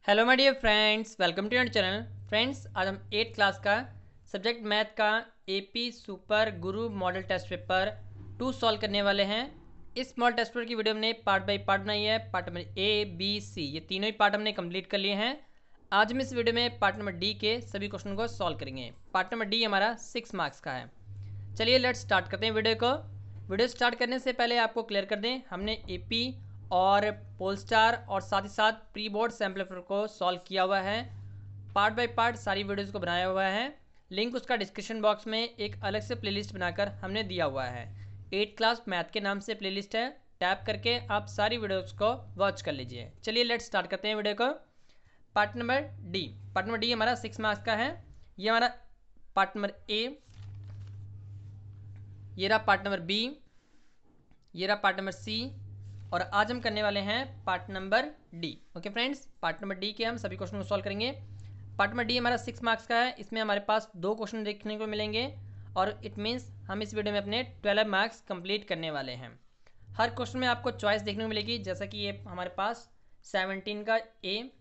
Hello my dear friends, welcome to your channel. Friends, आज हम 8th class का subject math का AP super guru model test paper 2 solve करने वाले हैं। इस मॉडल टेस्ट पेपर की वीडियो हमने पार्ट बाय पार्ट बनाई है। Part number A B C ये तीनों ही पार्ट हमने कंप्लीट कर लिए हैं। आज हम इस वीडियो में पार्ट नंबर डी के सभी क्वेश्चन को सॉल्व करेंगे। पार्ट नंबर डी हमारा 6 मार्क्स का है। चलिए लेट्स स्टार्ट करते हैं वीडियो को। वीडियो स्टार्ट करने से पहले आपको क्लियर कर दें, हमने एपी और पोलस्टार और साथ ही साथ प्री बोर्ड सैम्पल पेपर को सॉल्व किया हुआ है। पार्ट बाय पार्ट सारी वीडियोस को बनाया हुआ है। लिंक उसका डिस्क्रिप्शन बॉक्स में एक अलग से प्लेलिस्ट बनाकर हमने दिया हुआ है। 8th क्लास मैथ के नाम से प्लेलिस्ट है, टैप करके आप सारी वीडियोस को वॉच कर लीजिए। चलिए लेट्स स्टार्ट करते हैं वीडियो को। Part number D. Part number D हमारा 6 मार्क्स का है। ये हमारा पार्ट नंबर ए, ये रहा पार्ट नंबर बी, ये रहा पार्ट नंबर सी, और आज हम करने वाले हैं part number D. Okay friends, part number D के हम सभी क्वेश्चन को सॉल्व करेंगे। पार्ट नंबर डी हमारा 6 मार्क्स का है। इसमें हमारे पास 2 क्वेश्चन देखने को मिलेंगे और इट मीन्स हम इस वीडियो में अपने 12 मार्क्स कंप्लीट करने वाले हैं। हर क्वेश्चन में आपको चॉइस देखने को मिलेगी, जैसा कि ये हमारे पास 17 का ए,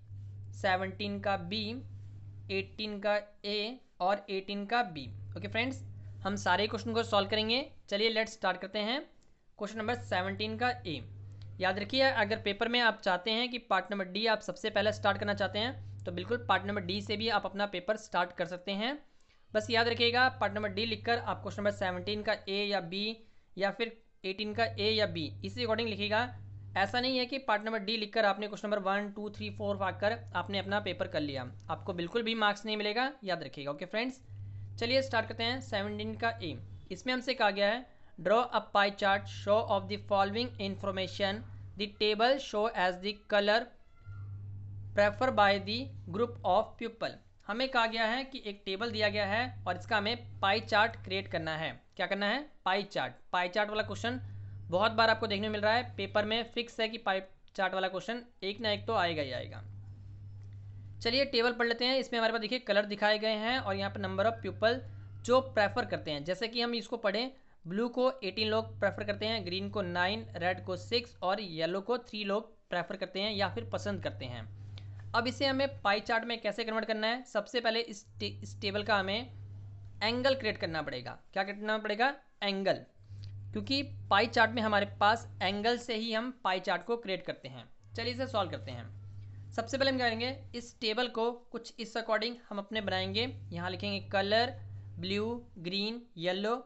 17 का बी, 18 का ए और 18 का बी। ओके फ्रेंड्स, हम सारे क्वेश्चन को सॉल्व करेंगे। चलिए लेट्स स्टार्ट करते हैं। क्वेश्चन नंबर 17 का ए। याद रखिए, अगर पेपर में आप चाहते हैं कि पार्ट नंबर डी आप सबसे पहले स्टार्ट करना चाहते हैं तो बिल्कुल पार्ट नंबर डी से भी आप अपना पेपर स्टार्ट कर सकते हैं। बस याद रखिएगा, पार्ट नंबर डी लिखकर आप क्वेश्चन नंबर 17 का ए या बी या फिर 18 का ए या बी इसी अकॉर्डिंग लिखिएगा। ऐसा नहीं है कि पार्ट नंबर डी लिखकर आपने क्वेश्चन नंबर 1 2 3 4 पाकर आपने अपना पेपर कर लिया, आपको बिल्कुल भी मार्क्स नहीं मिलेगा, याद रखिएगा। ओके फ्रेंड्स, चलिए स्टार्ट करते हैं 17 का ए। इसमें हमसे कहा गया है draw a pie chart show of the following information the table show as the colour prefer by the group of people. हमें कहा गया है कि एक टेबल दिया गया है और इसका हमें पाई चार्ट क्रिएट करना है। क्या करना है? Pie chart. पाई चार्ट वाला क्वेश्चन बहुत बार आपको देखने को मिल रहा है पेपर में, फिक्स है कि पाई चार्ट वाला क्वेश्चन एक ना एक तो आएगा ही आएगा। चलिए टेबल पढ़ लेते हैं। इसमें हमारे पास देखिए कलर दिखाए गए हैं और यहाँ पर नंबर ऑफ पीपल जो प्रेफर करते हैं। जैसे कि हम इसको पढ़ें, ब्लू को 18 लोग प्रेफर करते हैं, ग्रीन को 9, रेड को 6 और येलो को 3 लोग प्रेफर करते हैं या फिर पसंद करते हैं। अब इसे हमें पाई चार्ट में कैसे कन्वर्ट करना है? सबसे पहले इस टेबल का हमें एंगल क्रिएट करना पड़ेगा। क्या करना पड़ेगा? एंगल, क्योंकि पाई चार्ट में हमारे पास एंगल से ही हम पाई चार्ट को क्रिएट करते हैं। चलिए इसे सॉल्व करते हैं। सबसे पहले हम क्या करेंगे, इस टेबल को कुछ इस अकॉर्डिंग हम अपने बनाएंगे। यहाँ लिखेंगे colour blue green yellow,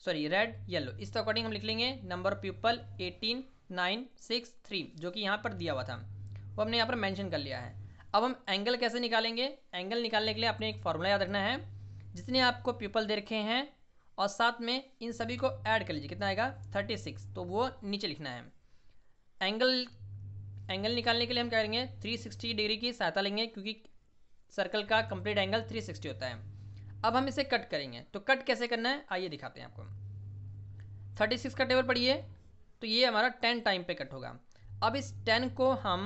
sorry red yellow, इस अकॉर्डिंग हम लिख लेंगे। नंबर ऑफ पीपल 18 9 6 3 जो कि यहाँ पर दिया हुआ था वो हमने यहाँ पर मेंशन कर लिया है। अब हम एंगल कैसे निकालेंगे? एंगल निकालने के लिए आपने एक फॉर्मूला याद रखना है। जितने आपको पीपल दे रखे हैं और साथ में इन सभी को ऐड कर लीजिए, कितना आएगा? 36, तो वो नीचे लिखना है। एंगल निकालने के लिए हम क्या करेंगे, 360 डिग्री की सहायता लेंगे, क्योंकि सर्कल का कंप्लीट एंगल 360 होता है। अब हम इसे कट करेंगे, तो कट कैसे करना है आइए दिखाते हैं आपको। 36 का टेबल पढ़िए, तो ये हमारा 10 टाइम पे कट होगा। अब इस 10 को हम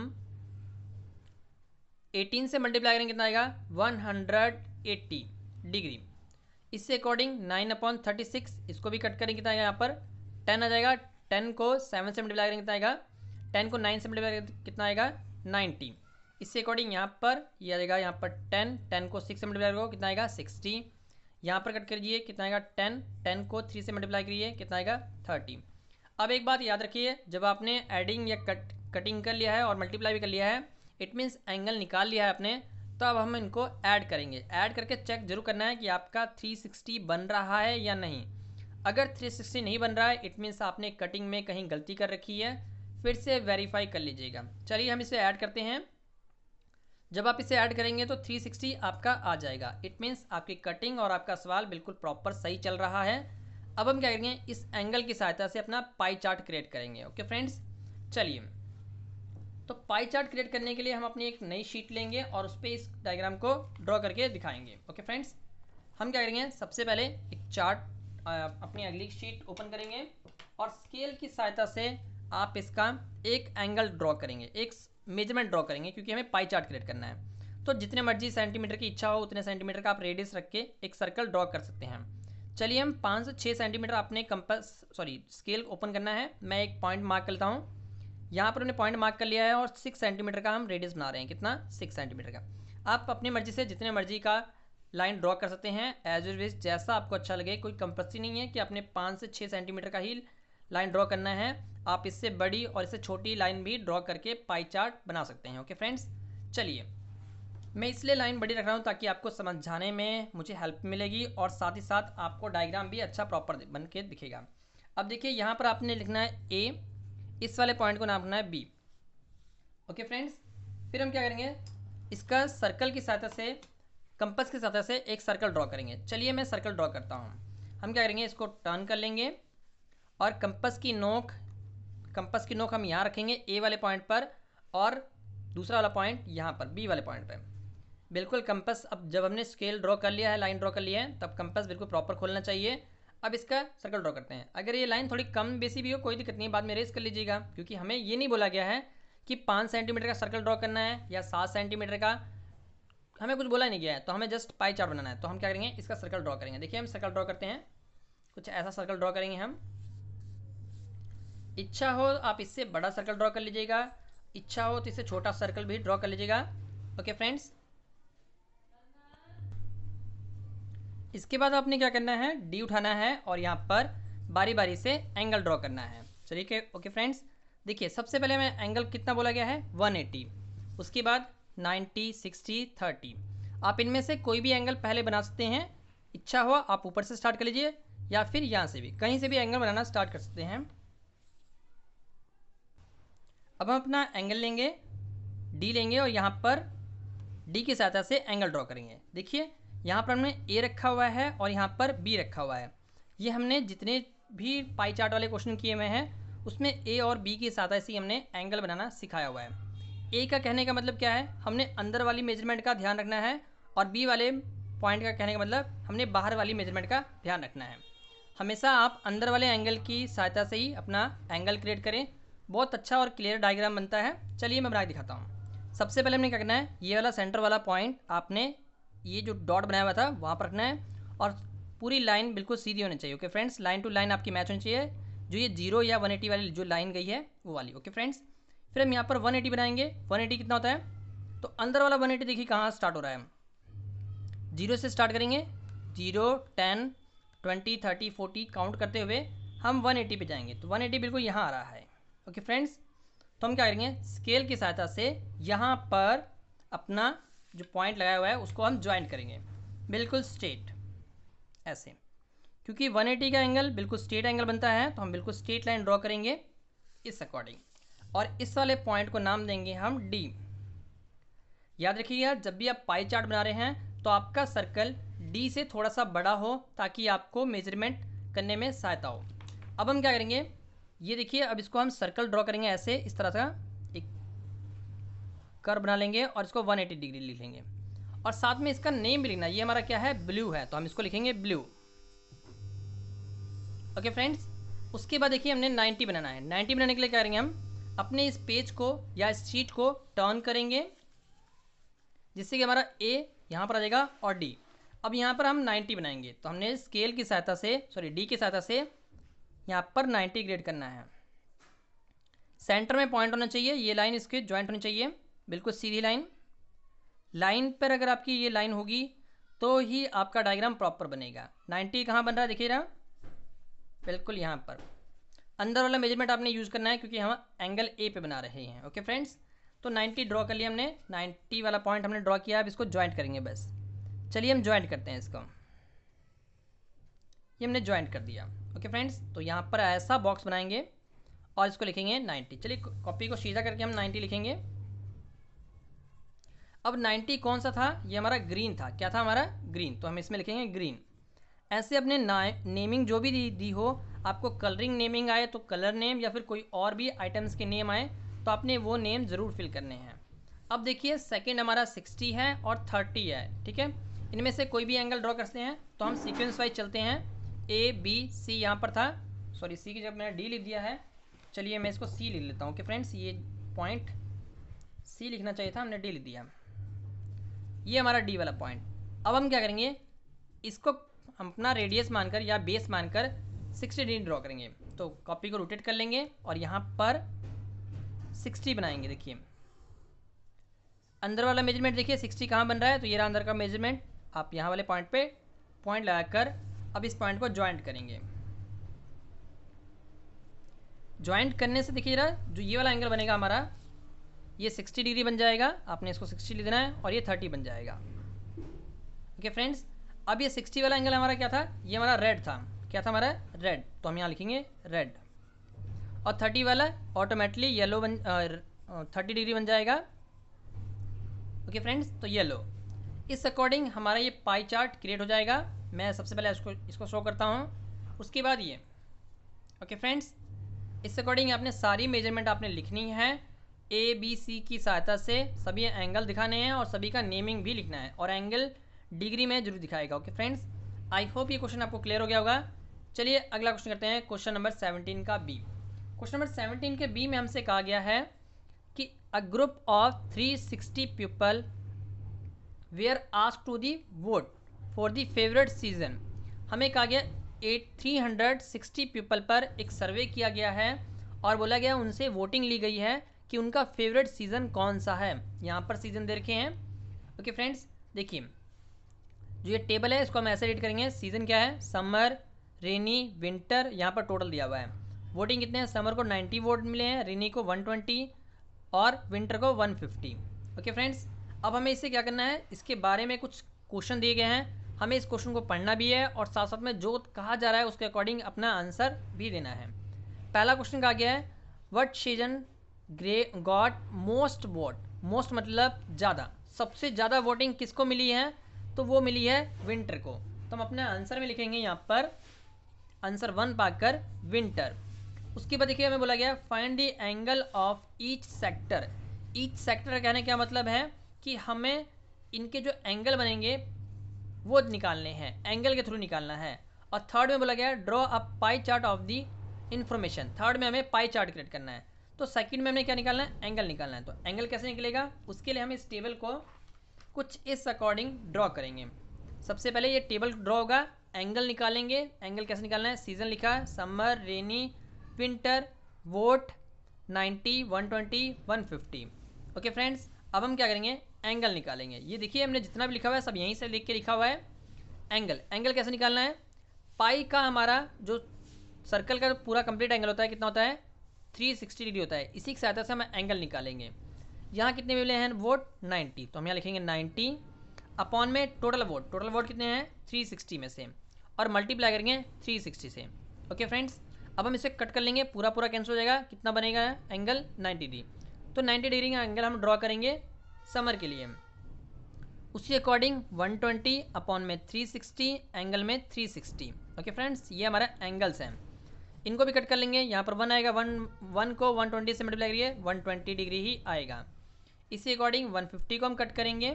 18 से मल्टीप्लाई करेंगे, कितना आएगा? 180 डिग्री। इससे अकॉर्डिंग 9/36 इसको भी कट करेंगे, कितना आएगा? यहाँ पर 10 आ जाएगा। 10 को 7 से मल्टीप्लाई करेंगे, कितना आएगा? 10 को 9 से मल्टीप्लाई करेंगे, कितना आएगा? 90। इससे अकॉर्डिंग यहाँ पर ये आ जाएगा, यहाँ पर 10 को 6 से मल्टीप्लाई करो, कितना आएगा? 60। यहाँ पर कट करिए, कितना आएगा? 10 को 3 से मल्टीप्लाई करिए, कितना आएगा? 30। अब एक बात याद रखिए, जब आपने एडिंग या कटिंग कर लिया है और मल्टीप्लाई भी कर लिया है, इट मीन्स एंगल निकाल लिया है आपने, तो अब हम इनको ऐड करेंगे। ऐड करके चेक जरूर करना है कि आपका 360 बन रहा है या नहीं। अगर 360 नहीं बन रहा है, इट मीन्स आपने कटिंग में कहीं गलती कर रखी है, फिर से वेरीफाई कर लीजिएगा। चलिए हम इसे ऐड करते हैं। जब आप इसे ऐड करेंगे तो 360 आपका आ जाएगा। इट मीन्स आपकी कटिंग और आपका सवाल बिल्कुल प्रॉपर सही चल रहा है। अब हम क्या करेंगे, इस एंगल की सहायता से अपना पाई चार्ट क्रिएट करेंगे। ओके फ्रेंड्स, चलिए तो पाई चार्ट क्रिएट करने के लिए हम अपनी एक नई शीट लेंगे और उस पर इस डायग्राम को ड्रॉ करके दिखाएंगे। ओके फ्रेंड्स, हम क्या करेंगे, सबसे पहले एक चार्ट अपनी अगली शीट ओपन करेंगे और स्केल की सहायता से आप इसका एक एंगल ड्रॉ करेंगे, एक मेजरमेंट ड्रॉ करेंगे, क्योंकि हमें पाई चार्ट क्रिएट करना है। तो जितने मर्जी सेंटीमीटर की इच्छा हो उतने सेंटीमीटर का आप रेडियस रख के एक सर्कल ड्रॉ कर सकते हैं। चलिए हम 5 से 6 सेंटीमीटर अपने कंपास स्केल ओपन करना है। मैं एक पॉइंट मार्क करता हूँ। यहाँ पर हमने पॉइंट मार्क कर लिया है और 6 सेंटीमीटर का हम रेडियस बना रहे हैं। कितना? 6 सेंटीमीटर का। आप अपनी मर्जी से जितने मर्जी का लाइन ड्रॉ कर सकते हैं, एज यूज जैसा आपको अच्छा लगे। कोई कंपल्सरी नहीं है कि आपने 5 से 6 सेंटीमीटर का ही लाइन ड्रॉ करना है। आप इससे बड़ी और इससे छोटी लाइन भी ड्रॉ करके पाई चार्ट बना सकते हैं। ओके फ्रेंड्स, चलिए मैं इसलिए लाइन बड़ी रख रहा हूँ ताकि आपको समझाने में मुझे हेल्प मिलेगी और साथ ही साथ आपको डायग्राम भी अच्छा प्रॉपर बन के दिखेगा। अब देखिए यहाँ पर आपने लिखना है ए, इस वाले पॉइंट को नापना है बी। ओके फ्रेंड्स, फिर हम क्या करेंगे, इसका सर्कल की सहायता से, कंपास की सहायता से एक सर्कल ड्रॉ करेंगे। चलिए मैं सर्कल ड्रॉ करता हूँ। हम क्या करेंगे, इसको टर्न कर लेंगे और कंपास की नोक हम यहाँ रखेंगे ए वाले पॉइंट पर और दूसरा वाला पॉइंट यहाँ पर बी वाले पॉइंट पर। बिल्कुल कंपास, अब जब हमने स्केल ड्रॉ कर लिया है, लाइन ड्रॉ कर लिया है, तब कंपास बिल्कुल प्रॉपर खोलना चाहिए। अब इसका सर्कल ड्रॉ करते हैं। अगर ये लाइन थोड़ी कम बेसी भी हो कोई दिक्कत नहीं, बाद में रेस कर लीजिएगा, क्योंकि हमें ये नहीं बोला गया है कि 5 सेंटीमीटर का सर्कल ड्रॉ करना है या 7 सेंटीमीटर का, हमें कुछ बोला नहीं गया है। तो हमें जस्ट पाई चार्ट बनाना है। तो हम क्या करेंगे, इसका सर्कल ड्रॉ करेंगे। देखिए हम सर्कल ड्रॉ करते हैं, कुछ ऐसा सर्कल ड्रॉ करेंगे हम। इच्छा हो आप इससे बड़ा सर्कल ड्रॉ कर लीजिएगा, इच्छा हो तो इससे छोटा सर्कल भी ड्रॉ कर लीजिएगा। ओके फ्रेंड्स, इसके बाद आपने क्या करना है, डी उठाना है और यहाँ पर बारी बारी से एंगल ड्रॉ करना है। चलिए ओके फ्रेंड्स, देखिए सबसे पहले मैं एंगल कितना बोला गया है, 180, उसके बाद 90, 60, 30। आप इनमें से कोई भी एंगल पहले बना सकते हैं। इच्छा हो आप ऊपर से स्टार्ट कर लीजिए या फिर यहाँ से भी, कहीं से भी एंगल बनाना स्टार्ट कर सकते हैं। अब हम अपना एंगल लेंगे, डी लेंगे और यहाँ पर डी की सहायता से एंगल ड्रॉ करेंगे। देखिए यहाँ पर हमने ए रखा हुआ है और यहाँ पर बी रखा हुआ है। ये हमने जितने भी पाई चार्ट वाले क्वेश्चन किए हुए हैं उसमें ए और बी की सहायता से हमने एंगल बनाना सिखाया हुआ है। ए का कहने का मतलब क्या है, हमने अंदर वाली मेजरमेंट का ध्यान रखना है, और बी वाले पॉइंट का कहने का मतलब हमने बाहर वाली मेजरमेंट का ध्यान रखना है। हमेशा आप अंदर वाले एंगल की सहायता से ही अपना एंगल क्रिएट करें, बहुत अच्छा और क्लियर डायग्राम बनता है। चलिए मैं बना के दिखाता हूँ। सबसे पहले हमने क्या करना है, ये वाला सेंटर वाला पॉइंट आपने ये जो डॉट बनाया हुआ था वहाँ पर रखना है और पूरी लाइन बिल्कुल सीधी होनी चाहिए। Okay friends, line to line आपकी मैच होनी चाहिए। जो ये 0 या 180 वाली जो लाइन गई है वो वाली। ओके फ्रेंड्स, फिर हम यहाँ पर 180 बनाएंगे। 180 कितना होता है, तो अंदर वाला 180 देखिए कहाँ स्टार्ट हो रहा है, 0 से स्टार्ट करेंगे। 0, 10, 20, 30, 40 काउंट करते हुए हम 180 पे जाएंगे। तो 180 बिल्कुल यहाँ आ रहा है। ओके फ्रेंड्स, तो हम क्या करेंगे, स्केल की सहायता से यहाँ पर अपना जो पॉइंट लगाया हुआ है उसको हम ज्वाइंट करेंगे बिल्कुल स्ट्रेट ऐसे, क्योंकि 180 का एंगल बिल्कुल स्ट्रेट एंगल बनता है। तो हम बिल्कुल स्ट्रेट लाइन ड्रॉ करेंगे इस अकॉर्डिंग और इस वाले पॉइंट को नाम देंगे हम डी। याद रखिएगा जब भी आप पाई चार्ट बना रहे हैं तो आपका सर्कल डी से थोड़ा सा बड़ा हो ताकि आपको मेजरमेंट करने में सहायता हो। अब हम क्या करेंगे, ये देखिए अब इसको हम सर्कल ड्रॉ करेंगे ऐसे, इस तरह का एक कर्व बना लेंगे और इसको 180 डिग्री लिख लेंगे और साथ में इसका नेम भी लिखना। ये हमारा क्या है, ब्लू है, तो हम इसको लिखेंगे ब्लू। ओके फ्रेंड्स, उसके बाद देखिए हमने 90 बनाना है। 90 बनाने के लिए क्या करेंगे, हम अपने इस पेज को या इस शीट को टर्न करेंगे जिससे कि हमारा ए यहाँ पर आ जाएगा और डी। अब यहाँ पर हम 90 बनाएंगे तो हमने स्केल की सहायता से, सॉरी डी की सहायता से यहाँ पर 90 ग्रेड करना है। सेंटर में पॉइंट होना चाहिए, ये लाइन इसके ज्वाइंट होनी चाहिए, बिल्कुल सीधी लाइन। लाइन पर अगर आपकी ये लाइन होगी तो ही आपका डायग्राम प्रॉपर बनेगा। 90 कहाँ बन रहा है देखिए ना, बिल्कुल यहाँ पर। अंदर वाला मेजरमेंट आपने यूज़ करना है क्योंकि हम एंगल ए पे बना रहे हैं। ओके फ्रेंड्स, तो 90 ड्रॉ कर लिया हमने, 90 वाला पॉइंट हमने ड्रॉ किया। अब इसको ज्वाइंट करेंगे बस। चलिए हम ज्वाइंट करते हैं इसको, ये हमने ज्वाइंट कर दिया। ओके फ्रेंड्स, तो यहाँ पर ऐसा बॉक्स बनाएंगे और इसको लिखेंगे 90। चलिए कॉपी को सीधा करके हम 90 लिखेंगे। अब 90 कौन सा था, ये हमारा ग्रीन था। क्या था हमारा, ग्रीन, तो हम इसमें लिखेंगे ग्रीन। ऐसे अपने नेमिंग जो भी दी हो, आपको कलरिंग नेमिंग आए तो कलर नेम या फिर कोई और भी आइटम्स के नेम आए तो आपने वो नेम ज़रूर फिल करने हैं। अब देखिए सेकंड हमारा 60 है और 30 है, ठीक है। इनमें से कोई भी एंगल ड्रॉ करते हैं तो हम सीक्वेंस वाइज चलते हैं। ए बी सी यहाँ पर था, सॉरी सी की जब मैंने डी लिख दिया है, चलिए मैं इसको सी लिख लेता हूँ। ओके फ्रेंड्स, ये पॉइंट सी लिखना चाहिए था, हमने डी लिख दिया। ये हमारा डी वाला पॉइंट। अब हम क्या करेंगे, इसको हम अपना रेडियस मानकर या बेस मानकर 60 डिग्री ड्रॉ करेंगे। तो कॉपी को रोटेट कर लेंगे और यहाँ पर 60 बनाएंगे। देखिए अंदर वाला मेजरमेंट देखिए 60 कहाँ बन रहा है, तो ये रहा अंदर का मेजरमेंट। आप यहाँ वाले पॉइंट पे पॉइंट लगाकर अब इस पॉइंट को ज्वाइंट करेंगे। ज्वाइंट करने से देखिए जरा जो ये वाला एंगल बनेगा हमारा, ये 60 डिग्री बन जाएगा। आपने इसको 60 लिख देना है और ये 30 बन जाएगा। ओके फ्रेंड्स, अब ये 60 वाला एंगल हमारा क्या था, ये हमारा रेड था। क्या था हमारा, रेड, तो हम यहाँ लिखेंगे रेड। और 30 वाला ऑटोमेटिकली येलो 30 डिग्री बन जाएगा। ओके फ्रेंड्स, तो येलो। इस अकॉर्डिंग हमारा ये पाई चार्ट क्रिएट हो जाएगा। मैं सबसे पहले इसको शो करता हूँ, उसके बाद ये। ओके फ्रेंड्स, इस अकॉर्डिंग आपने सारी मेजरमेंट आपने लिखनी है ए बी सी की सहायता से। सभी एंगल दिखाने हैं और सभी का नेमिंग भी लिखना है, और एंगल डिग्री में जरूर दिखाएगा। ओके फ्रेंड्स, आई होप ये क्वेश्चन आपको क्लियर हो गया होगा। चलिए अगला क्वेश्चन करते हैं, क्वेश्चन नंबर 17 का बी। क्वेश्चन नंबर 17 के बी में हमसे कहा गया है कि a group of 360 people were asked to the vote for the favourite season. हमें कहा गया 360 पीपल पर एक सर्वे किया गया है और बोला गया उनसे वोटिंग ली गई है कि उनका फेवरेट सीज़न कौन सा है। यहाँ पर सीज़न दे रखे हैं। ओके फ्रेंड्स, देखिए जो ये टेबल है इसको हम ऐसे रीड करेंगे। सीज़न क्या है, समर, रेनी, विंटर। यहाँ पर टोटल दिया हुआ है। वोटिंग कितने हैं, समर को 90 वोट मिले हैं, रेनी को 120 और विंटर को 150। ओके फ्रेंड्स, अब हमें इससे क्या करना है, इसके बारे में कुछ क्वेश्चन दिए गए हैं, हमें इस क्वेश्चन को पढ़ना भी है और साथ साथ में जो कहा जा रहा है उसके अकॉर्डिंग अपना आंसर भी देना है। पहला क्वेश्चन कहा गया है what season grey got most vote. Most मतलब ज़्यादा, सबसे ज़्यादा वोटिंग किसको मिली है, तो वो मिली है विंटर को। तो हम अपने आंसर में लिखेंगे यहाँ पर आंसर 1 पाकर विंटर। उसके बाद देखिए हमें बोला गया find the angle of each sector. Each sector कहने का मतलब है कि हमें इनके जो एंगल बनेंगे वो निकालने हैं, एंगल के थ्रू निकालना है। और थर्ड में बोला गया draw a pie chart of the information. Third में हमें पाई चार्ट क्रिएट करना है। तो सेकंड में हमें क्या निकालना है, एंगल निकालना है। तो एंगल कैसे निकलेगा, उसके लिए हम इस टेबल को कुछ इस अकॉर्डिंग ड्रॉ करेंगे। सबसे पहले ये टेबल ड्रॉ होगा, एंगल निकालेंगे। एंगल कैसे निकालना है, सीजन लिखा है, समर, रेनी, विंटर, वोट 90, 120, 150। ओके फ्रेंड्स, अब हम क्या करेंगे, एंगल निकालेंगे। ये देखिए हमने जितना भी लिखा हुआ है सब यहीं से लिख के लिखा हुआ है। एंगल, एंगल कैसे निकालना है, पाई का हमारा जो सर्कल का पूरा कंप्लीट एंगल होता है कितना होता है, 360 डिग्री होता है। इसी की सहायता से हम एंगल निकालेंगे। यहाँ कितने मिले हैं वोट, 90, तो हम यहाँ लिखेंगे 90 अपॉन में टोटल वोट। टोटल वोट कितने हैं 360 में से, और मल्टीप्लाई करेंगे 360 से। ओके फ्रेंड्स, अब हम इसे कट कर लेंगे, पूरा पूरा कैंसिल हो जाएगा। कितना बनेगा एंगल, 90 डिग्री। तो 90 डिग्री का एंगल हम ड्रॉ करेंगे समर के लिए। उसी अकॉर्डिंग 120 अपॉन में 360, एंगल में 360। ओके फ्रेंड्स, ये हमारा एंगल्स हैं। इनको भी कट कर लेंगे। यहाँ पर 1 आएगा, 1 को 120 से मल्टीप्लाई करिए 120 डिग्री ही आएगा। इसी अकॉर्डिंग 150 को हम कट करेंगे।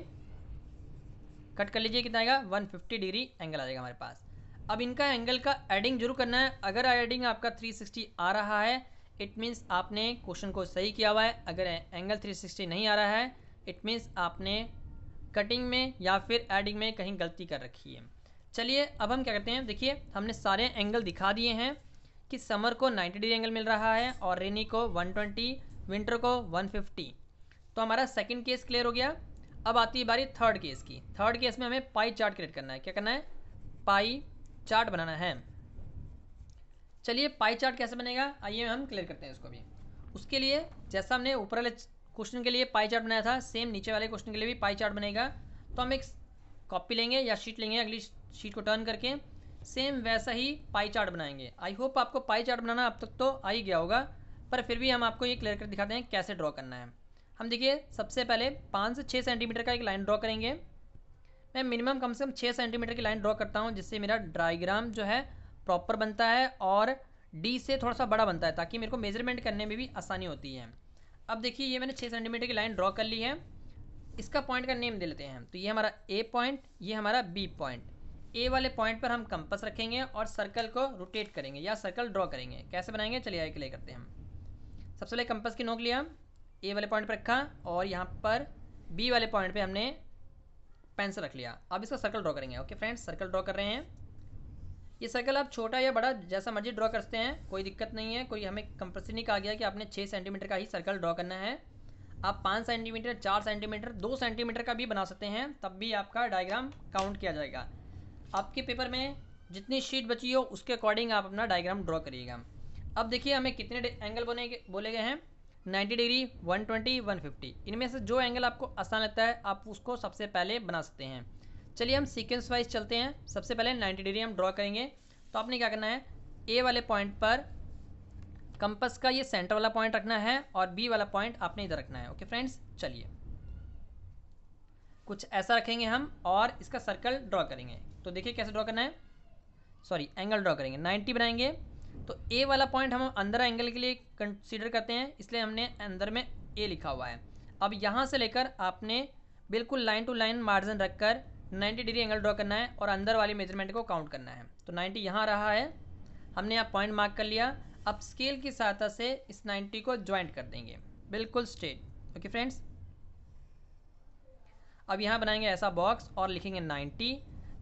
कट कर लीजिए, कितना आएगा 150 डिग्री एंगल आ जाएगा हमारे पास। अब इनका एंगल का एडिंग जरूर करना है। अगर एडिंग आपका 360 आ रहा है इट मीन्स आपने क्वेश्चन को सही किया हुआ है। अगर एंगल 360 नहीं आ रहा है इट मीन्स आपने कटिंग में या फिर एडिंग में कहीं गलती कर रखी है। चलिए अब हम क्या करते हैं, देखिए हमने सारे एंगल दिखा दिए हैं कि समर को 90 डिग्री एंगल मिल रहा है और रेनी को 120, विंटर को 150। तो हमारा सेकंड केस क्लियर हो गया। अब आती है बारी थर्ड केस की। थर्ड केस में हमें पाई चार्ट क्रिएट करना है। क्या करना है, पाई चार्ट बनाना है। चलिए पाई चार्ट कैसे बनेगा आइए हम क्लियर करते हैं उसको भी। उसके लिए जैसा हमने ऊपर वाले क्वेश्चन के लिए पाई चार्ट बनाया था सेम नीचे वाले क्वेश्चन के लिए भी पाई चार्ट बनेगा। तो हम एक कॉपी लेंगे या शीट लेंगे, अगली शीट को टर्न करके सेम वैसा ही पाई चार्ट बनाएंगे। आई होप आपको पाई चार्ट बनाना अब तक तो आ ही गया होगा, पर फिर भी हम आपको ये क्लियर कर दिखाते हैं कैसे ड्रॉ करना है। हम देखिए सबसे पहले 5 से 6 सेंटीमीटर का एक लाइन ड्रॉ करेंगे। मैं मिनिमम कम से कम 6 सेंटीमीटर की लाइन ड्रॉ करता हूँ जिससे मेरा डायग्राम जो है प्रॉपर बनता है और डी से थोड़ा सा बड़ा बनता है ताकि मेरे को मेजरमेंट करने में भी आसानी होती है। अब देखिए ये मैंने 6 सेंटीमीटर की लाइन ड्रॉ कर ली है। इसका पॉइंट का नेम दे लेते हैं। तो ये हमारा ए पॉइंट, ये हमारा बी पॉइंट। ए वाले पॉइंट पर हम कंपास रखेंगे और सर्कल को रोटेट करेंगे या सर्कल ड्रॉ करेंगे। कैसे बनाएंगे चलिए आगे क्लियर करते हैं हम। सबसे पहले कंपास की नोक लिया, ए वाले पॉइंट पर रखा और यहाँ पर बी वाले पॉइंट पे हमने पेंसिल रख लिया। अब इसका सर्कल ड्रॉ करेंगे। ओके फ्रेंड्स, सर्कल ड्रॉ कर रहे हैं। ये सर्कल आप छोटा या बड़ा जैसा मर्जी ड्रॉ कर सकते हैं, कोई दिक्कत नहीं है। कोई हमें कंपल्सरी नहीं कहा गया कि आपने 6 सेंटीमीटर का ही सर्कल ड्रॉ करना है। आप 5 सेंटीमीटर, 4 सेंटीमीटर, 2 सेंटीमीटर का भी बना सकते हैं, तब भी आपका डायग्राम काउंट किया जाएगा। आपके पेपर में जितनी शीट बची हो उसके अकॉर्डिंग आप अपना डायग्राम ड्रॉ करिएगा। अब देखिए हमें कितने एंगल बोले गए हैं, 90 डिग्री, 120, 150। इनमें से जो एंगल आपको आसान लगता है आप उसको सबसे पहले बना सकते हैं। चलिए हम सीक्वेंस वाइज चलते हैं। सबसे पहले 90 डिग्री हम ड्रॉ करेंगे। तो आपने क्या करना है, ए वाले पॉइंट पर कंपास का ये सेंटर वाला पॉइंट रखना है और बी वाला पॉइंट आपने इधर रखना है। ओके फ्रेंड्स, चलिए कुछ ऐसा रखेंगे हम और इसका सर्कल ड्रॉ करेंगे। तो देखिए कैसे ड्रॉ करना है, सॉरी एंगल ड्रॉ करेंगे, 90 बनाएंगे। तो ए वाला पॉइंट हम अंदर एंगल के लिए कंसीडर करते हैं, इसलिए हमने अंदर में ए लिखा हुआ है। अब यहाँ से लेकर आपने बिल्कुल लाइन टू लाइन मार्जिन रखकर 90 डिग्री एंगल ड्रॉ करना है और अंदर वाली मेजरमेंट को काउंट करना है। तो 90 यहाँ रहा है, हमने यहाँ पॉइंट मार्क कर लिया। अब स्केल की सहायता से इस 90 को ज्वाइंट कर देंगे बिल्कुल स्ट्रेट। ओके फ्रेंड्स, अब यहाँ बनाएंगे ऐसा बॉक्स और लिखेंगे 90।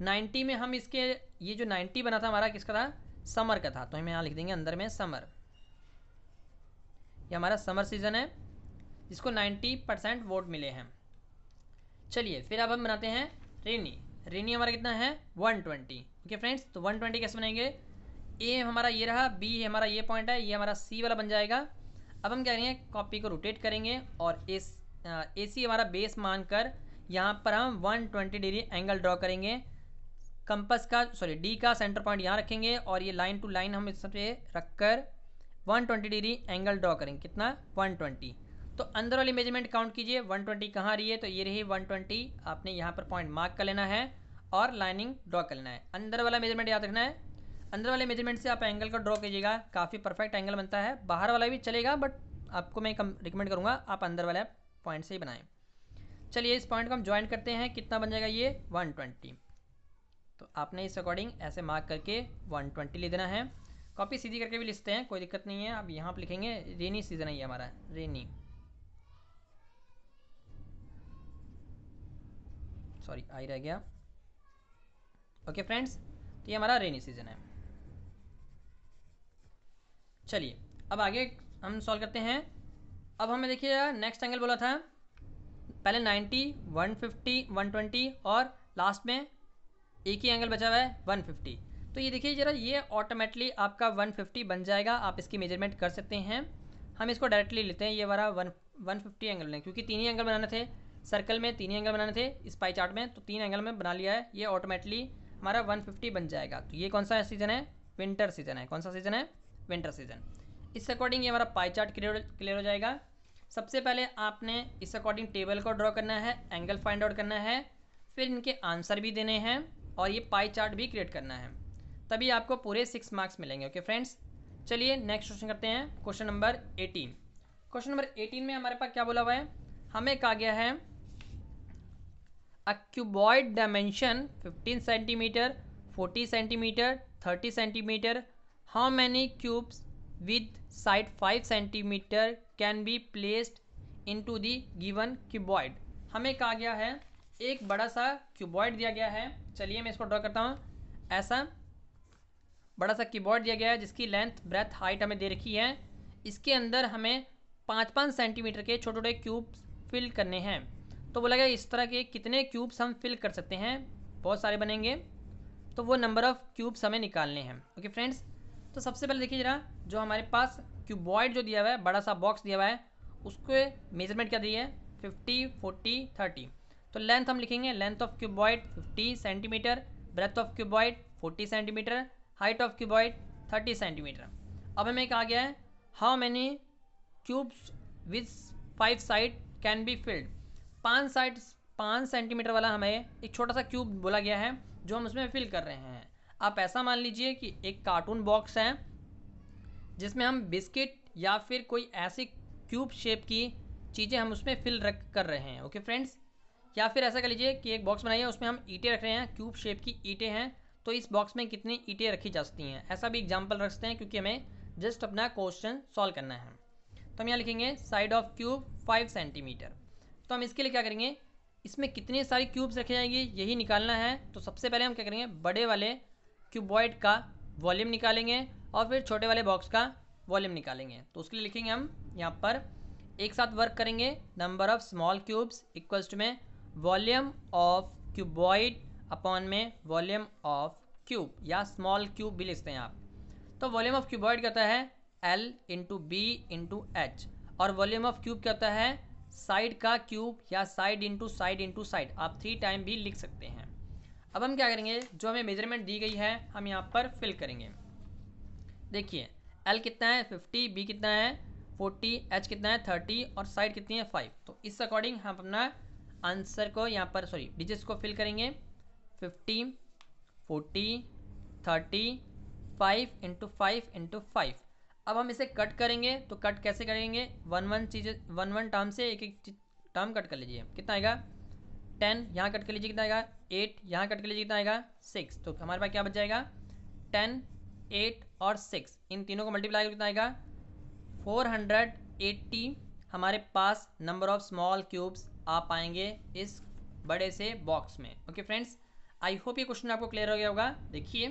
90 में हम इसके ये जो 90 बना था हमारा किसका था, समर का था, तो हम यहाँ लिख देंगे अंदर में समर। ये हमारा समर सीजन है जिसको 90% वोट मिले हैं। चलिए फिर अब हम बनाते हैं रेनी। रेनी हमारा कितना है, 120। ओके फ्रेंड्स, तो 120 कैसे बनाएंगे, ए हमारा ये रहा, बी हमारा ये पॉइंट है, ये हमारा सी वाला बन जाएगा। अब हम क्या करेंगे, कॉपी को रोटेट करेंगे और ए सी हमारा बेस मानकर यहाँ पर हम 120 डिग्री एंगल ड्रॉ करेंगे। कंपास का डी का सेंटर पॉइंट यहाँ रखेंगे और ये लाइन टू लाइन हम इस पे रखकर 120 डिग्री एंगल ड्रॉ करेंगे। कितना, 120। तो अंदर वाली मेजरमेंट काउंट कीजिए, 120 कहाँ रही है, तो ये रही 120। आपने यहाँ पर पॉइंट मार्क कर लेना है और लाइनिंग ड्रॉ कर लेना है। अंदर वाला मेजरमेंट याद रखना है, अंदर वाले मेजरमेंट से आप एंगल को ड्रॉ कीजिएगा, काफ़ी परफेक्ट एंगल बनता है। बाहर वाला भी चलेगा बट आपको मैं रिकमेंड करूँगा आप अंदर वाला पॉइंट से ही बनाएं। चलिए इस पॉइंट को हम ज्वाइन करते हैं, कितना बन जाएगा ये, 120। तो आपने इस अकॉर्डिंग ऐसे मार्क करके 120 लिख देना है। कॉपी सीधी करके भी लिखते हैं, कोई दिक्कत नहीं है। अब यहाँ पर लिखेंगे रेनी सीजन है ये हमारा, रेनी, सॉरी आई रह गया। ओके फ्रेंड्स, तो ये हमारा रेनी सीजन है। चलिए अब आगे हम सॉल्व करते हैं। अब हमें देखिए नेक्स्ट एंगल बोला था, पहले 90, 150, 120 और लास्ट में एक ही एंगल बचा हुआ है 150। तो ये देखिए जरा, ये ऑटोमेटिकली आपका 150 बन जाएगा। आप इसकी मेजरमेंट कर सकते हैं। हम इसको डायरेक्टली लेते हैं, ये वाला 150 एंगल लें, क्योंकि 3 ही एंगल बनाने थे सर्कल में, 3 ही एंगल बनाने थे इस पाई चार्ट में, तो 3 एंगल में बना लिया है। ये ऑटोमेटिकली हमारा 150 बन जाएगा। तो ये कौन सा सीजन है, विंटर सीजन है। कौन सा सीजन है, विंटर सीजन। इस अकॉर्डिंग ये हमारा पाई चार्ट क्लियर हो जाएगा। सबसे पहले आपने इस अकॉर्डिंग टेबल को ड्रॉ करना है, एंगल फाइंड आउट करना है, फिर इनके आंसर भी देने हैं और ये पाई चार्ट भी क्रिएट करना है, तभी आपको पूरे 6 मार्क्स मिलेंगे। ओके फ्रेंड्स, चलिए नेक्स्ट क्वेश्चन करते हैं, क्वेश्चन नंबर 18। क्वेश्चन नंबर 18 में हमारे पास क्या बोला हुआ है, हमें कहा गया है a cuboid dimension 15 centimetre, 40 centimetre, 30 centimetre, how many cubes with side 5 centimetre can be placed into the given cuboid. हमें कहा गया है एक बड़ा सा क्यूबॉइड दिया गया है। चलिए मैं इसको ड्रॉ करता हूँ। ऐसा बड़ा सा क्यूबॉइड दिया गया है जिसकी लेंथ, ब्रेथ, हाइट हमें दे रखी है। इसके अंदर हमें 5-5 सेंटीमीटर के छोटे छोटे क्यूब्स फिल करने हैं। तो बोला गया इस तरह के कितने क्यूब्स हम फिल कर सकते हैं, बहुत सारे बनेंगे, तो वो नंबर ऑफ़ क्यूब्स हमें निकालने हैं। ओके फ्रेंड्स, तो सबसे पहले देखिए जरा, जो हमारे पास क्यूबॉइड जो दिया हुआ है, बड़ा सा बॉक्स दिया हुआ है, उसके मेजरमेंट क्या दी है, 50, 40, 30। तो लेंथ हम लिखेंगे, length of cuboid 50 centimetre, breadth of cuboid 40 centimetre, height of cuboid 30 centimetre. अब हमें कहा गया है how many cubes with 5 side can be filled. 5 centimetre वाला हमें एक छोटा सा क्यूब बोला गया है जो हम उसमें फिल कर रहे हैं। आप ऐसा मान लीजिए कि एक कार्टून बॉक्स है जिसमें हम बिस्किट या फिर कोई ऐसी क्यूब शेप की चीज़ें हम उसमें फिल कर रहे हैं। ओके फ्रेंड्स, या फिर ऐसा कर लीजिए कि एक बॉक्स बनाइए, उसमें हम ईंटें रख रहे हैं, क्यूब शेप की ईंटें हैं, तो इस बॉक्स में कितनी ईंटें रखी जा सकती हैं, ऐसा भी एग्जांपल रखते हैं क्योंकि हमें जस्ट अपना क्वेश्चन सॉल्व करना है। तो हम यहाँ लिखेंगे साइड ऑफ क्यूब 5 सेंटीमीटर। तो हम इसके लिए क्या करेंगे, इसमें कितनी सारी क्यूब्स रखी जाएंगी यही निकालना है। तो सबसे पहले हम क्या करेंगे, बड़े वाले क्यूबॉइड का वॉल्यूम निकालेंगे और फिर छोटे वाले बॉक्स का वॉल्यूम निकालेंगे। तो उसके लिए लिखेंगे हम यहाँ पर एक साथ वर्क करेंगे, number of small cubes equals to में वॉल्यूम ऑफ क्यूबॉइड अपॉन में वॉल्यूम ऑफ क्यूब, या स्मॉल क्यूब भी लिखते हैं आप। तो वॉल्यूम ऑफ क्यूबॉइड क्या होता है L into B into H, और वॉल्यूम ऑफ क्यूब क्या होता है साइड का क्यूब, या साइड इंटू साइड, आप 3 टाइम भी लिख सकते हैं। अब हम क्या करेंगे, जो हमें मेजरमेंट दी गई है हम यहाँ पर फिल करेंगे। देखिए L कितना है 50, B कितना है 40, H कितना है 30 और साइड कितनी है 5। तो इस अकॉर्डिंग हम अपना आंसर को यहाँ पर डिजिट्स को फिल करेंगे। 50, 40, 30, 5 इंटू 5 इंटू 5। अब हम इसे कट करेंगे, तो कट कैसे करेंगे, वन टर्म से एक एक टर्म कट कर लीजिए। कितना आएगा 10, यहाँ कट कर लीजिए कितना आएगा 8, यहाँ कट कर लीजिए कितना आएगा 6। तो हमारे पास क्या बच जाएगा 10, 8 और 6, इन तीनों को मल्टीप्लाई करके कितना आएगा 480 हमारे पास नंबर ऑफ स्मॉल क्यूब्स आ पाएंगे इस बड़े से बॉक्स में। ओके फ्रेंड्स, आई होप ये क्वेश्चन आपको क्लियर हो गया होगा। देखिए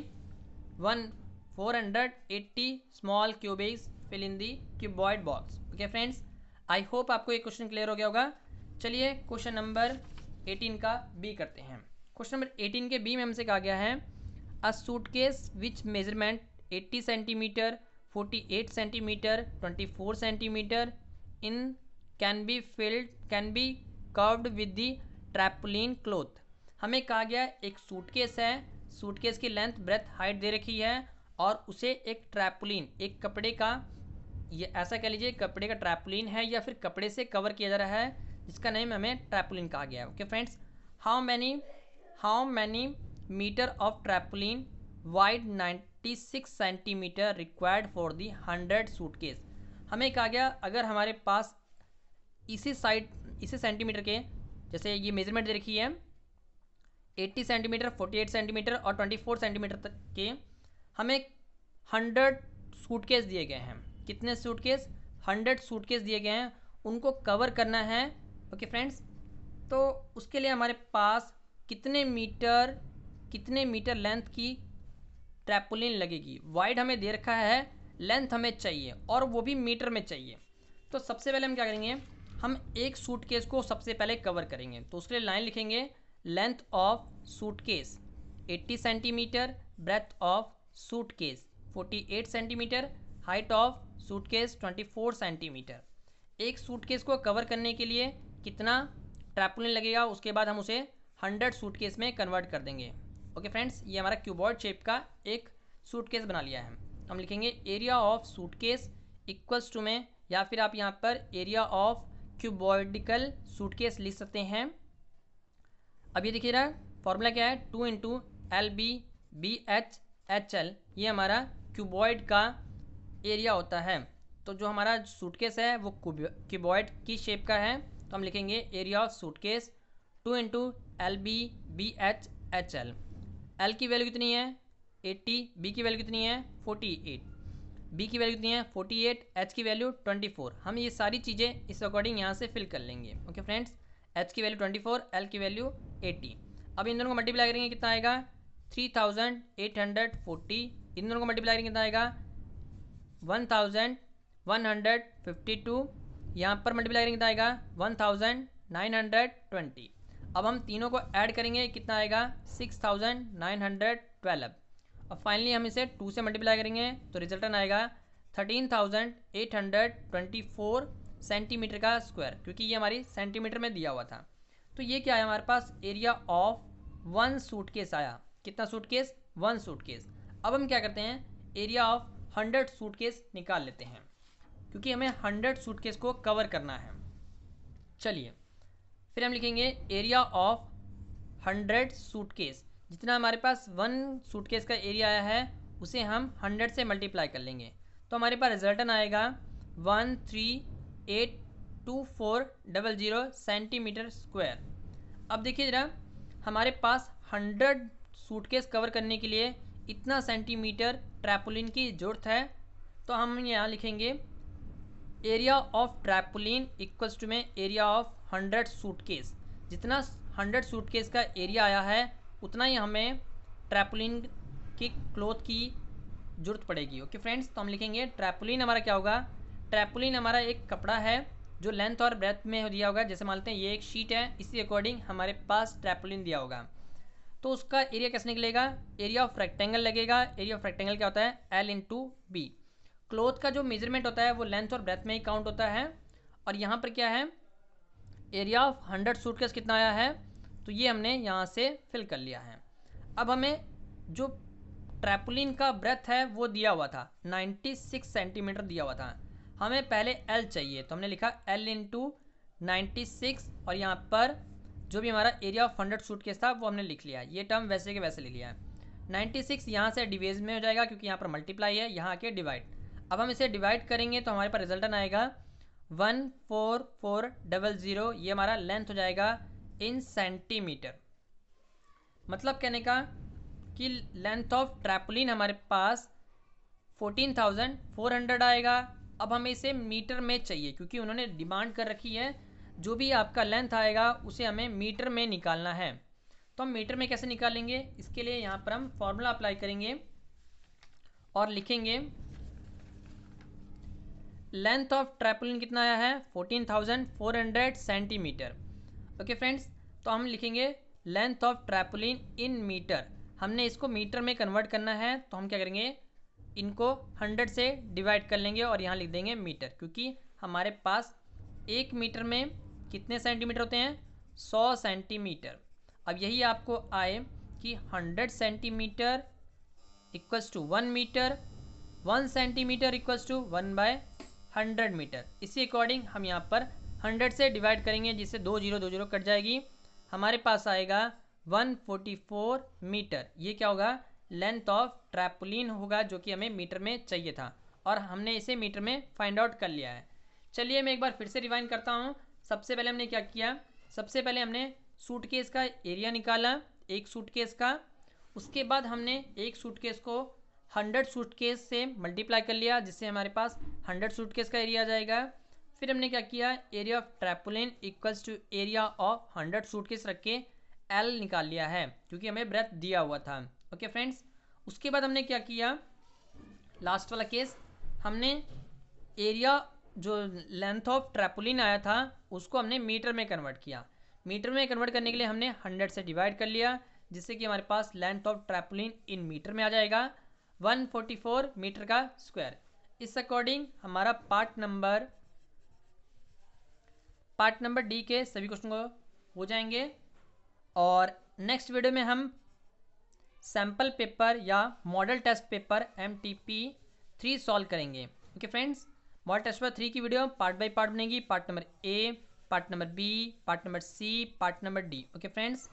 480 small cubes fill in the cuboid box. Okay friends, I hope आपको ये क्वेश्चन क्लियर हो गया होगा। चलिए क्वेश्चन नंबर 18 का बी करते हैं। क्वेश्चन नंबर 18 के बी में हमसे कहा गया है a suitcase which measurement 80 centimetre, 48 centimetre, 24 centimetre in can be curved with the tarpaulin cloth. हमें कहा गया एक सूटकेस है, सूटकेस की लेंथ ब्रेथ हाइट दे रखी है और उसे एक ट्रैपोलिन, एक कपड़े का, ये ऐसा कह लीजिए कपड़े का ट्रैपोलिन है या फिर कपड़े से कवर किया जा रहा है, जिसका नेम हमें ट्रैपोलिन कहा गया है। Okay friends, how many metre of tarpaulin wide 96 centimetre required for the 100 suitcase. हमें कहा गया अगर हमारे पास इसी सेंटीमीटर के, जैसे ये मेजरमेंट दे रखी है 80 सेंटीमीटर, 48 सेंटीमीटर और 24 सेंटीमीटर तक के, हमें 100 सूटकेस दिए गए हैं। कितने सूटकेस 100 सूटकेस दिए गए हैं, उनको कवर करना है। ओके फ्रेंड्स, तो उसके लिए हमारे पास कितने मीटर लेंथ की ट्रैपोलिन लगेगी। वाइड हमें दे रखा है, लेंथ हमें चाहिए और वो भी मीटर में चाहिए। तो सबसे पहले हम क्या करेंगे, हम एक सूटकेस को सबसे पहले कवर करेंगे। तो उसके लिए लाइन लिखेंगे length of suitcase 80 centimetre, breadth of suitcase 48 centimetre, height of suitcase 24 centimetre. एक सूटकेस को कवर करने के लिए कितना ट्रैपोलिन लगेगा, उसके बाद हम उसे 100 सूटकेस में कन्वर्ट कर देंगे। ओके फ्रेंड्स, ये हमारा क्यूबॉइड शेप का एक सूटकेस बना लिया है। हम लिखेंगे area of suitcase equals to में, या फिर आप यहाँ पर एरिया ऑफ क्यूबॉइडिकल सूटकेस लिख सकते हैं। अब ये देखिए रहा फॉर्मूला क्या है 2 into L B B H H L, ये हमारा क्यूबॉइड का एरिया होता है। तो जो हमारा सूटकेस है वो क्यूबॉइड की शेप का है, तो हम लिखेंगे area of suitcase 2 into L B B H H L. L की वैल्यू कितनी है 80, बी की वैल्यू कितनी है 48, बी की वैल्यू कितनी है 48, एच की वैल्यू 24। हम ये सारी चीज़ें इस अकॉर्डिंग यहाँ से फिल कर लेंगे। ओके फ्रेंड्स, एच की वैल्यू 24, एल की वैल्यू 80। अब इन दोनों को मल्टीप्लाई करेंगे कितना आएगा 3840, इन दोनों को मल्टीप्लाई करेंगे कितना आएगा 1152, यहाँ पर मल्टीप्लाई करेंगे कितना आएगा 1920। अब हम तीनों को ऐड करेंगे कितना आएगा 6912। और फाइनली हम इसे 2 से मल्टीप्लाई करेंगे तो रिजल्टन आएगा 13,824 सेंटीमीटर का स्क्वायर, क्योंकि ये हमारी सेंटीमीटर में दिया हुआ था। तो ये क्या है हमारे पास एरिया ऑफ 1 सूटकेस आया। कितना सूटकेस 1 सूटकेस। अब हम क्या करते हैं एरिया ऑफ 100 सूटकेस निकाल लेते हैं, क्योंकि हमें 100 सूटकेस को कवर करना है। चलिए फिर हम लिखेंगे एरिया ऑफ 100 सूटकेस, जितना हमारे पास 1 सूटकेस का एरिया आया है उसे हम 100 से मल्टीप्लाई कर लेंगे, तो हमारे पास रिजल्टन आएगा 13,82400 सेंटीमीटर स्क्वायर। अब देखिए ज़रा हमारे पास 100 सूटकेस कवर करने के लिए इतना सेंटीमीटर ट्रैपोलिन की ज़रूरत है। तो हम यहाँ लिखेंगे area of tarpaulin equals to में एरिया ऑफ 100 सूटकेस। जितना 100 सूटकेस का एरिया आया है उतना ही हमें ट्रैपोलिन कि क्लोथ की जरूरत पड़ेगी। ओके फ्रेंड्स, तो हम लिखेंगे ट्रैपोलिन हमारा क्या होगा, ट्रैपोलिन हमारा एक कपड़ा है जो लेंथ और ब्रेथ में दिया होगा। जैसे मानते हैं ये एक शीट है, इसी अकॉर्डिंग हमारे पास ट्रैपोलिन दिया होगा। तो उसका एरिया कैसे निकलेगा, एरिया ऑफ रेक्टेंगल लगेगा। एरिया ऑफ रेक्टेंगल क्या होता है, L इंटू बी। क्लोथ का जो मेजरमेंट होता है वो लेंथ और ब्रेथ में ही काउंट होता है। और यहाँ पर क्या है, एरिया ऑफ 100 सूटकेस कितना आया है, तो ये हमने यहाँ से फिल कर लिया है। अब हमें जो ट्रैपोलिन का ब्रेथ है वो दिया हुआ था 96 सेंटीमीटर दिया हुआ था, हमें पहले L चाहिए, तो हमने लिखा L इंटू 96 और यहाँ पर जो भी हमारा एरिया ऑफ 100 सूटकेस था वो हमने लिख लिया। ये टर्म वैसे के वैसे लिख लिया है। 96 यहाँ से डिवीज में हो जाएगा क्योंकि यहाँ पर मल्टीप्लाई है, यहाँ आके डिवाइड। अब हम इसे डिवाइड करेंगे तो हमारे पास रिजल्टन आएगा 14400। ये हमारा लेंथ हो जाएगा इन सेंटीमीटर। मतलब कहने का कि लेंथ ऑफ ट्रैपोलिन हमारे पास 14,400 आएगा। अब हमें इसे मीटर में चाहिए क्योंकि उन्होंने डिमांड कर रखी है जो भी आपका लेंथ आएगा उसे हमें मीटर में निकालना है। तो हम मीटर में कैसे निकालेंगे, इसके लिए यहाँ पर हम फॉर्मूला अप्लाई करेंगे और लिखेंगे लेंथ ऑफ ट्रैपोलिन कितना आया है 14,400 सेंटीमीटर। ओके फ्रेंड्स, तो हम लिखेंगे लेंथ ऑफ ट्रैपोलिन इन मीटर। हमने इसको मीटर में कन्वर्ट करना है तो हम क्या करेंगे, इनको 100 से डिवाइड कर लेंगे और यहाँ लिख देंगे मीटर, क्योंकि हमारे पास 1 मीटर में कितने सेंटीमीटर होते हैं, 100 सेंटीमीटर। अब यही आपको आए कि 100 centimetre equals to 1 metre, 1 centimetre equals to 1/100 metre. इसी अकॉर्डिंग हम यहाँ पर 100 से डिवाइड करेंगे जिससे 2 0 2 0 कट जाएगी, हमारे पास आएगा 144 मीटर। ये क्या होगा, लेंथ ऑफ ट्रैपोलिन होगा जो कि हमें मीटर में चाहिए था और हमने इसे मीटर में फाइंड आउट कर लिया है। चलिए मैं एक बार फिर से रिवाइंड करता हूँ। सबसे पहले हमने क्या किया, सबसे पहले हमने सूटकेस का एरिया निकाला एक सूटकेस का। उसके बाद हमने एक सूटकेस को 100 सूटकेस से मल्टीप्लाई कर लिया जिससे हमारे पास 100 सूटकेस का एरिया आ जाएगा। फिर हमने क्या किया, area of tarpaulin equals to area of 100 suitcase रख के L निकाल लिया है क्योंकि हमें ब्रेथ दिया हुआ था। ओके फ्रेंड्स, उसके बाद हमने क्या किया, लास्ट वाला केस, हमने एरिया जो लेंथ ऑफ ट्रैपोलिन आया था उसको हमने मीटर में कन्वर्ट किया। मीटर में कन्वर्ट करने के लिए हमने 100 से डिवाइड कर लिया जिससे कि हमारे पास लेंथ ऑफ ट्रैपोलिन इन मीटर में आ जाएगा 144 मीटर का स्क्वायर। इस अकॉर्डिंग हमारा पार्ट नंबर डी के सभी क्वेश्चन को हो जाएंगे और नेक्स्ट वीडियो में हम सैम्पल पेपर या model test paper MTP 3 solve करेंगे। Okay friends, model test paper 3 की वीडियो पार्ट बाय पार्ट बनेगी, part number A, part number B, part number C, part number D। Okay friends,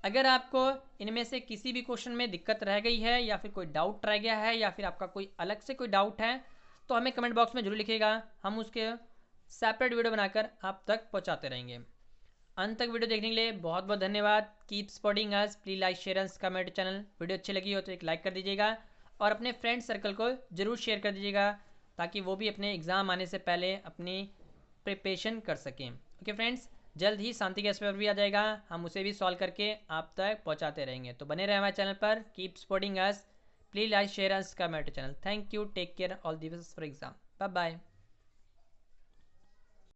अगर आपको इनमें से किसी भी क्वेश्चन में दिक्कत रह गई है या फिर कोई डाउट रह गया है या फिर आपका कोई अलग से कोई डाउट है तो हमें कमेंट बॉक्स में जरूर लिखिएगा, हम उसके सेपरेट वीडियो बनाकर आप तक पहुंचाते रहेंगे। अंत तक वीडियो देखने के लिए बहुत बहुत धन्यवाद। Keep supporting us, please like share and comment channel. Video अच्छी लगी हो तो एक लाइक कर दीजिएगा और अपने फ्रेंड सर्कल को जरूर शेयर कर दीजिएगा ताकि वो भी अपने एग्ज़ाम आने से पहले अपनी प्रिपरेशन कर सकें। ओके फ्रेंड्स, जल्द ही शांति गैस पेपर भी आ जाएगा, हम उसे भी सॉल्व करके आप तक पहुँचाते रहेंगे। तो बने रहे हमारे चैनल पर, keep supporting us, please like share and comment channel. Thank you, take care, all the best for exam, bye bye.